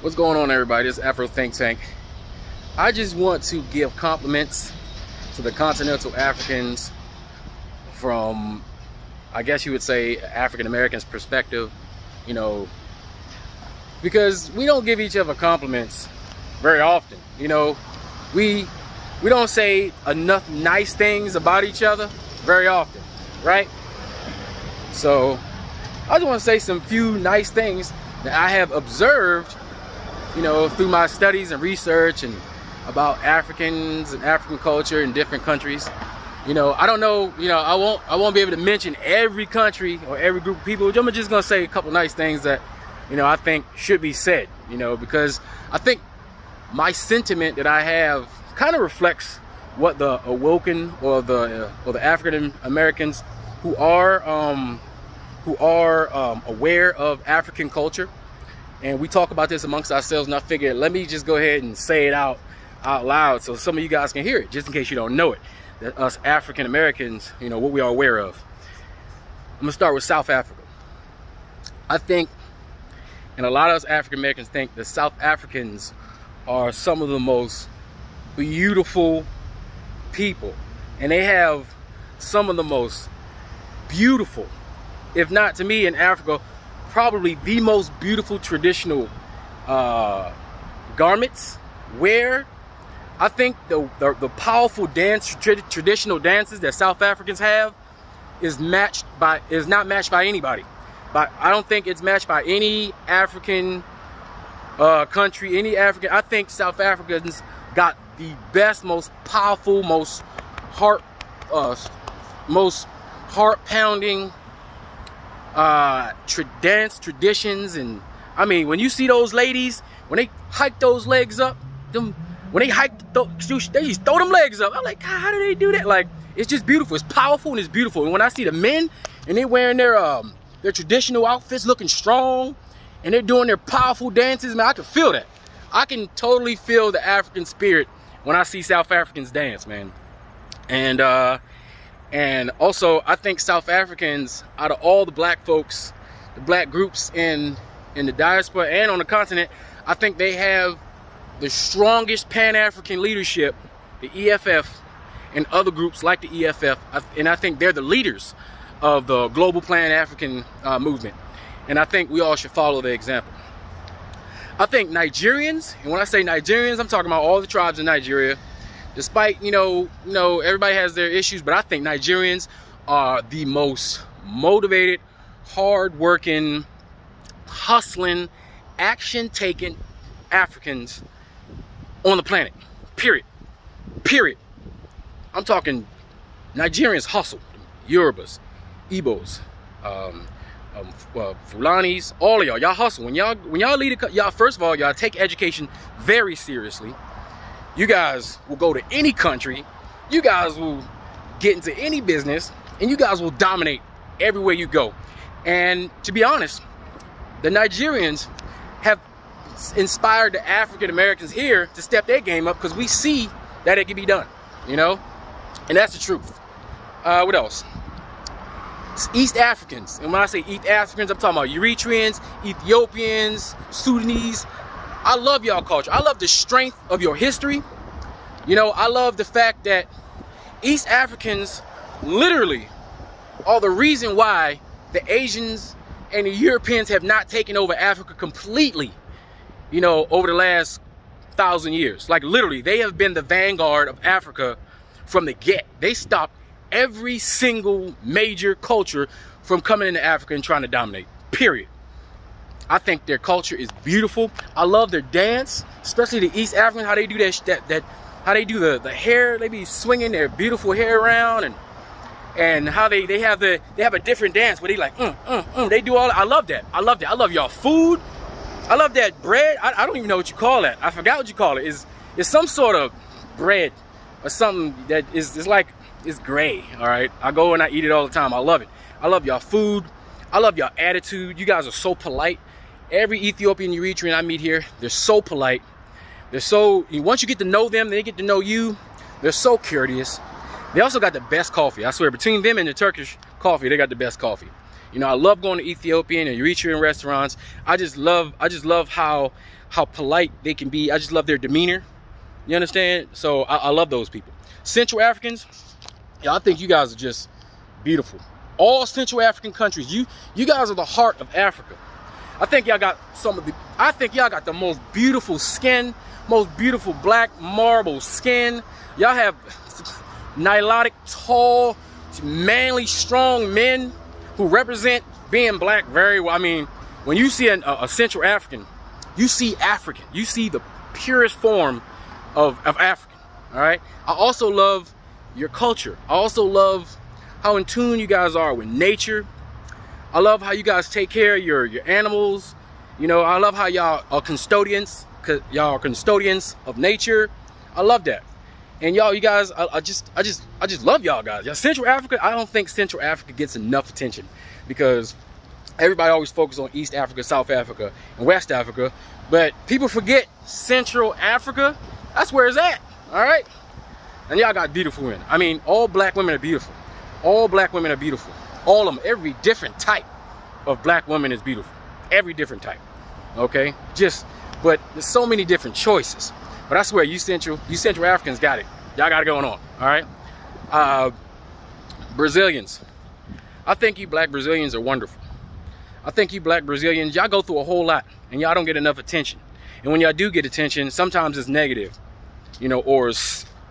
What's going on, everybody? This is Afro Think Tank. I just want to give compliments to the continental Africans from, I guess you would say, African Americans' perspective, you know, because we don't give each other compliments very often. You know, we don't say enough nice things about each other very often, right? So I just want to say some few nice things that I have observed, you know, through my studies and research and about Africans and African culture in different countries. You know, I don't know, you know, I won't be able to mention every country or every group of people. I'm just gonna say a couple nice things that, you know, I think should be said, you know, because I think my sentiment that I have kind of reflects what the awoken or the African Americans who are aware of African culture. And we talk about this amongst ourselves, and I figured, let me just go ahead and say it out loud so some of you guys can hear it, just in case you don't know it, that us African Americans, you know, what we are aware of. I'm gonna start with South Africa. I think, and a lot of us African Americans think, that South Africans are some of the most beautiful people, and they have some of the most beautiful, if not, to me in Africa, probably the most beautiful traditional garments, wear. I think the powerful traditional dances that South Africans have is not matched by anybody. But I don't think it's matched by any African country, any African. I think South Africans got the best, most powerful, most heart-pounding dance traditions. And I mean, when you see those ladies, when they hike those legs up, when they just throw them legs up, I'm like, God, how do they do that? Like, it's just beautiful. It's powerful and it's beautiful. And when I see the men and they wearing their traditional outfits, looking strong, and they're doing their powerful dances, man, I can feel that. I can totally feel the African spirit when I see South Africans dance, man. And also, I think South Africans, out of all the black folks, the black groups in the diaspora and on the continent, I think they have the strongest Pan-African leadership, the EFF, and other groups like the EFF. And I think they're the leaders of the global Pan-African movement. And I think we all should follow their example. I think Nigerians, and when I say Nigerians, I'm talking about all the tribes in Nigeria. Despite, you know, everybody has their issues, but I think Nigerians are the most motivated, hard-working, hustling, action-taking Africans on the planet. Period. Period. I'm talking Nigerians hustle. Yorubas, Igbos, Fulanis, all of y'all hustle. When y'all lead y'all, first of all, y'all take education very seriously. You guys will go to any country, you guys will get into any business, and you guys will dominate everywhere you go. And to be honest, the Nigerians have inspired the African Americans here to step their game up, because we see that it can be done, you know? And that's the truth. What else? It's East Africans. And when I say East Africans, I'm talking about Eritreans, Ethiopians, Sudanese. I love y'all culture. I love the strength of your history. You know, I love the fact that East Africans literally are the reason why the Asians and the Europeans have not taken over Africa completely, you know, over the last 1,000 years. Like, literally, they have been the vanguard of Africa from the get. They stopped every single major culture from coming into Africa and trying to dominate, period. I think their culture is beautiful. I love their dance, especially the East Africans, how they do how they do the hair. They be swinging their beautiful hair around, and how they have a different dance where they like they do all. I love that. I love that. I love y'all food. I love that bread. I don't even know what you call that. I forgot what you call it. It's some sort of bread or something that is like, it's gray. All right, I go and I eat it all the time. I love it. I love y'all food. I love y'all attitude. You guys are so polite. Every Ethiopian, Eritrean I meet here, they're so polite. They're so, once you get to know them, they get to know you. They're so courteous. They also got the best coffee. I swear, between them and the Turkish coffee, they got the best coffee. You know, I love going to Ethiopian and Eritrean restaurants. I just love how polite they can be. I just love their demeanor. You understand? So I love those people. Central Africans, yeah, I think you guys are just beautiful. All Central African countries, you guys are the heart of Africa. I think y'all got the most beautiful skin, most beautiful black marble skin. Y'all have Nilotic, tall, manly, strong men who represent being black very well. I mean, when you see a Central African, you see African. You see the purest form of African, all right? I also love your culture. I also love how in tune you guys are with nature. I love how you guys take care of your animals. You know, I love how y'all are custodians, y'all are custodians of nature. I love that. And y'all, you guys, I just love y'all guys. Yeah, Central Africa, I don't think Central Africa gets enough attention because everybody always focuses on East Africa, South Africa, and West Africa. But people forget Central Africa, that's where it's at, all right? And y'all got beautiful women. I mean, all black women are beautiful. All black women are beautiful. All of them, every different type of black woman is beautiful. Every different type, okay? But there's so many different choices. But I swear, you Central Africans got it. Y'all got it going on, all right? Brazilians. I think you black Brazilians are wonderful. I think you black Brazilians, y'all go through a whole lot and y'all don't get enough attention. And when y'all do get attention, sometimes it's negative, you know, or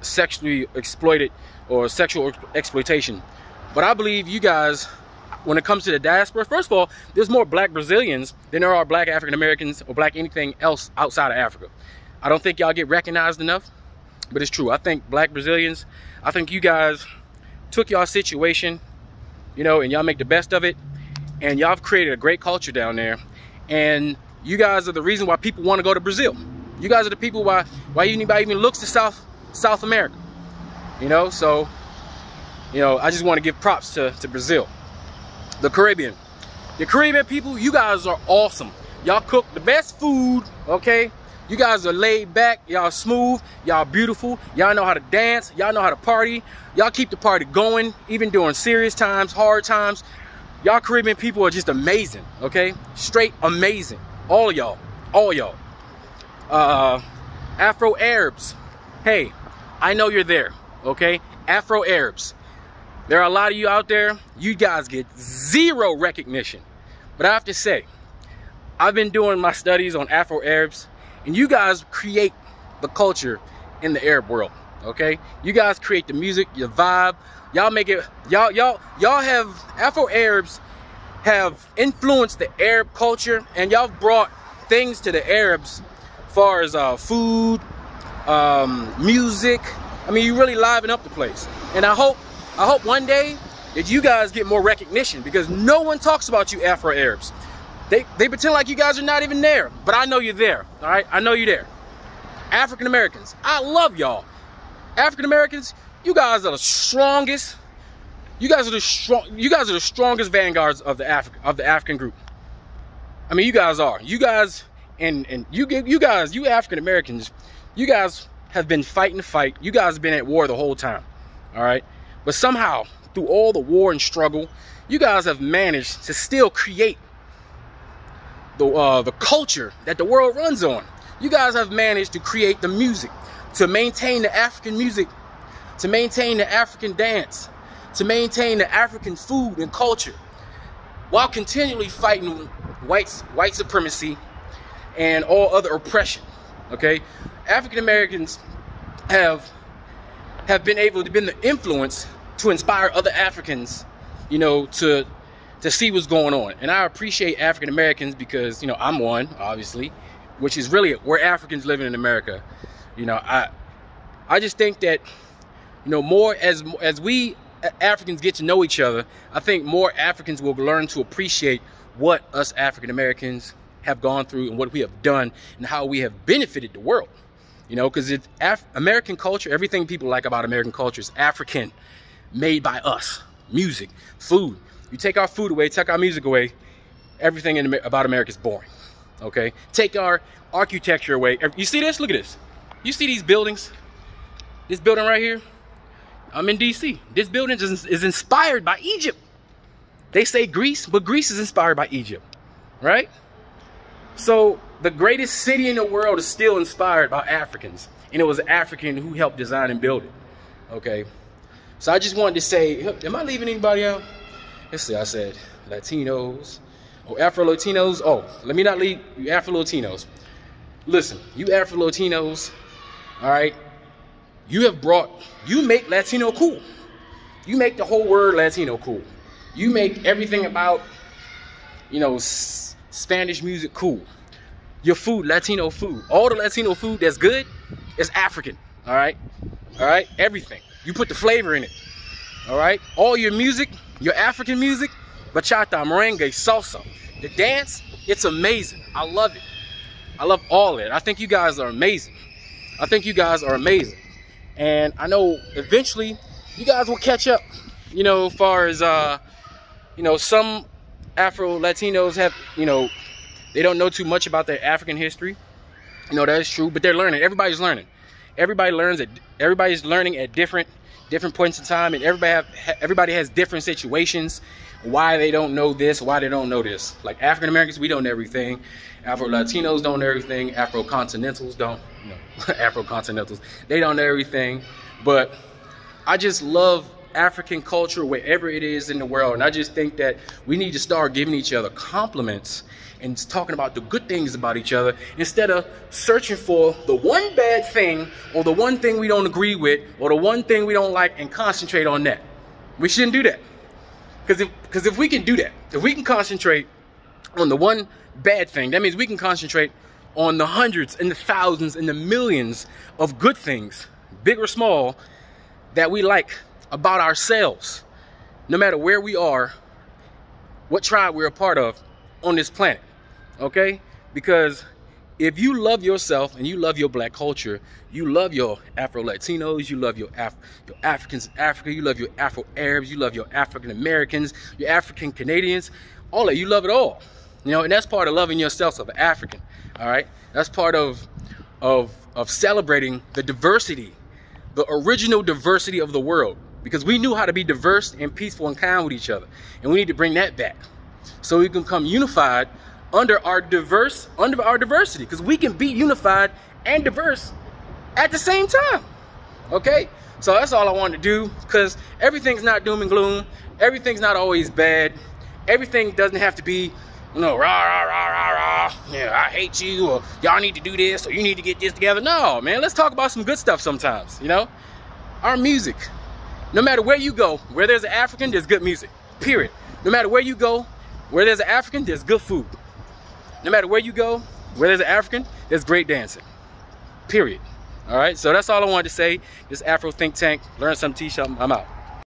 sexually exploited or sexual exploitation. But I believe you guys, when it comes to the diaspora, first of all, there's more black Brazilians than there are black African Americans or black anything else outside of Africa. I don't think y'all get recognized enough, but it's true. I think black Brazilians, I think you guys took y'all situation, you know, and y'all make the best of it. And y'all have created a great culture down there. And you guys are the reason why people want to go to Brazil. You guys are the people why anybody even looks to South America. You know, so, you know, I just want to give props to Brazil. The Caribbean people, you guys are awesome. Y'all cook the best food, okay? You guys are laid back, y'all smooth, y'all beautiful, y'all know how to dance, y'all know how to party, y'all keep the party going, even during serious times, hard times. Y'all Caribbean people are just amazing, okay? Straight amazing. All of y'all, all y'all. Afro Arabs, hey, I know you're there, okay? Afro Arabs. There are a lot of you out there, you guys get zero recognition. But I have to say, I've been doing my studies on Afro Arabs, and you guys create the culture in the Arab world, okay? You guys create the music, your vibe. Y'all make it, y'all have, Afro Arabs have influenced the Arab culture, and y'all brought things to the Arabs as far as food, music. I mean, you really liven up the place. And I hope one day that you guys get more recognition, because no one talks about you Afro Arabs. They pretend like you guys are not even there, but I know you're there, all right? I know you're there. African Americans, I love y'all. African Americans, you guys are the strongest. You guys are the strongest vanguards of the African group. I mean, you guys are. You guys and you African Americans, you guys have been fighting the fight. You guys have been at war the whole time. All right? But somehow, through all the war and struggle, you guys have managed to still create the culture that the world runs on. You guys have managed to create the music, to maintain the African music, to maintain the African dance, to maintain the African food and culture, while continually fighting white supremacy and all other oppression. Okay, African Americans have been able to be the influence to inspire other Africans, you know, to see what's going on. And I appreciate African Americans because, you know, I'm one, obviously, which is really we're Africans living in America. You know, I just think that, you know, more as we Africans get to know each other, I think more Africans will learn to appreciate what us African Americans have gone through and what we have done and how we have benefited the world. You know, because it's American culture, everything people like about American culture is African, made by us. Music, food. You take our food away, take our music away, everything about America is boring. Okay? Take our architecture away. You see this? Look at this. You see these buildings? This building right here? I'm in DC. This building is inspired by Egypt. They say Greece, but Greece is inspired by Egypt, right? So the greatest city in the world is still inspired by Africans. And it was an African who helped design and build it, okay? So I just wanted to say, am I leaving anybody out? Let's see, I said Latinos, or Afro Latinos. Oh, let me not leave you Afro Latinos. Listen, you Afro Latinos, all right, you make Latino cool. You make the whole word Latino cool. You make everything about, you know, Spanish music cool. Your food, Latino food. All the Latino food that's good is African, all right? All right, everything. You put the flavor in it, all right? All your music, your African music, bachata, merengue, salsa. The dance, it's amazing. I love it. I love all of it. I think you guys are amazing. I think you guys are amazing. And I know eventually you guys will catch up, you know, as far as, you know, some Afro Latinos have, you know, they don't know too much about their African history. You know, that is true, but they're learning. Everybody's learning. Everybody's learning at different points in time, and everybody has different situations, why they don't know this, why they don't know this. Like African Americans, we don't know everything. Afro Latinos don't know everything. Afro Continentals don't, you know, Afro Continentals, they don't know everything. But I just love African culture wherever it is in the world, and I just think that we need to start giving each other compliments and talking about the good things about each other instead of searching for the one bad thing or the one thing we don't agree with or the one thing we don't like and concentrate on that. We shouldn't do that. Because if we can do that, if we can concentrate on the one bad thing, that means we can concentrate on the hundreds and the thousands and the millions of good things, big or small, that we like about ourselves, no matter where we are, what tribe we're a part of on this planet, okay? Because if you love yourself and you love your black culture, you love your Afro Latinos, you love your Africans in Africa, you love your Afro Arabs, you love your African Americans, your African Canadians, all of you love it all, you know, and that's part of loving yourself as an African, all right? That's part of celebrating the diversity, the original diversity of the world, because we knew how to be diverse and peaceful and kind with each other, and we need to bring that back so we can come unified under our diversity, because we can be unified and diverse at the same time, okay? So that's all I wanted to do, because everything's not doom and gloom, everything's not always bad, everything doesn't have to be, you know, rah rah rah rah rah, yeah, I hate you, or y'all need to do this, or you need to get this together. No, man, let's talk about some good stuff sometimes, you know? Our music, no matter where you go, where there's an African, there's good music, period. No matter where you go, where there's an African, there's good food. No matter where you go, where there's an African, there's great dancing, period. All right, so that's all I wanted to say. This Afro Think Tank, learn something, teach something, I'm out.